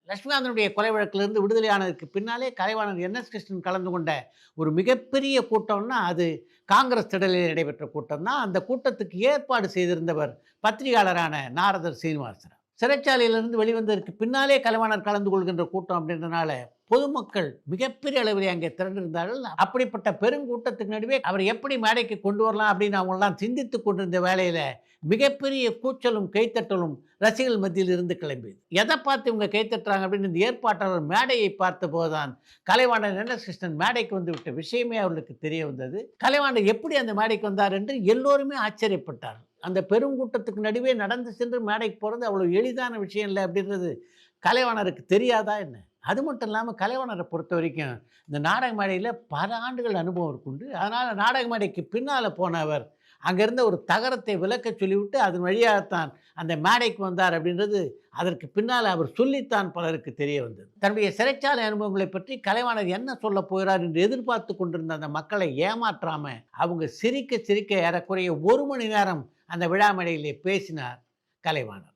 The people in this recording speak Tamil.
லட்சுமிகாந்தனுடைய கொலை வழக்கிலிருந்து விடுதலையானதற்கு பின்னாலே கலைவாணர் என்.எஸ். கிருஷ்ணன் கலந்து கொண்ட ஒரு மிகப்பெரிய கூட்டம்னா, அது காங்கிரஸ் திடலில் நடைபெற்ற கூட்டம் தான். அந்த கூட்டத்துக்கு ஏற்பாடு செய்திருந்தவர் பத்திரிகையாளரான நாரதர் சீனிவாசன். சிறைச்சாலையிலிருந்து வெளிவந்ததற்கு பின்னாலே கலைவாணர் கலந்து கொள்கின்ற கூட்டம் அப்படின்றனால, பொதுமக்கள் மிகப்பெரிய அளவிலே அங்கே திரண்டிருந்தார்கள். அப்படிப்பட்ட பெருங்கூட்டத்துக்கு நடுவே அவர் எப்படி மேடைக்கு கொண்டு வரலாம் அப்படின்னு அவங்கலாம் சிந்தித்துக் கொண்டிருந்த வேளையில, மிகப்பெரிய கூச்சலும், கைத்தட்டலும் ரசிகர்கள் மத்தியில் இருந்து கிளம்பியது. எதை பார்த்து இவங்க கைத்தட்டுறாங்க அப்படின்னு இந்த ஏற்பாட்டாளர் மேடையை பார்த்தபோது தான் கலைவாணர் என்.எஸ். கிருஷ்ணன் மேடைக்கு வந்து விட்ட விஷயமே அவர்களுக்கு தெரிய வந்தது. கலைவாணர் எப்படி அந்த மேடைக்கு வந்தார் என்று எல்லோருமே ஆச்சரியப்பட்டார்கள். அந்த பெருங்கூட்டத்துக்கு நடுவே நடந்து சென்று மேடைக்கு போறது அவ்வளவு எளிதான விஷயம் இல்ல அப்படின்றது கலைவாணருக்கு தெரியாதா என்ன? அது மட்டும் இல்லாம கலைவாணர பொறுத்தவரைக்கும், இந்த நாடக மேடையில பல ஆண்டுகள் அனுபவம் இருக்குண்டு. அதனால நாடக மேடைக்கு பின்னால போன அவர், அங்க இருந்த ஒரு தகரத்தை விலக்கச் சொல்லிவிட்டு, அதன் வழியாகத்தான் அந்த மேடைக்கு வந்தார் அப்படின்றது, அதற்கு பின்னால அவர் சொல்லித்தான் பலருக்கு தெரிய வந்தது. தன்னுடைய சிறைச்சாலை அனுபவங்களைப் பற்றி கலைவாணர் என்ன சொல்லப் போகிறார் என்று எதிர்பார்த்துக் கொண்டிருந்த அந்த மக்களை ஏமாற்றாம, அவங்க சிரிக்க சிரிக்க ஏறக்குறைய 1 மணி நேரம் அந்த விழா மேடையிலே பேசினார் கலைவாணர்.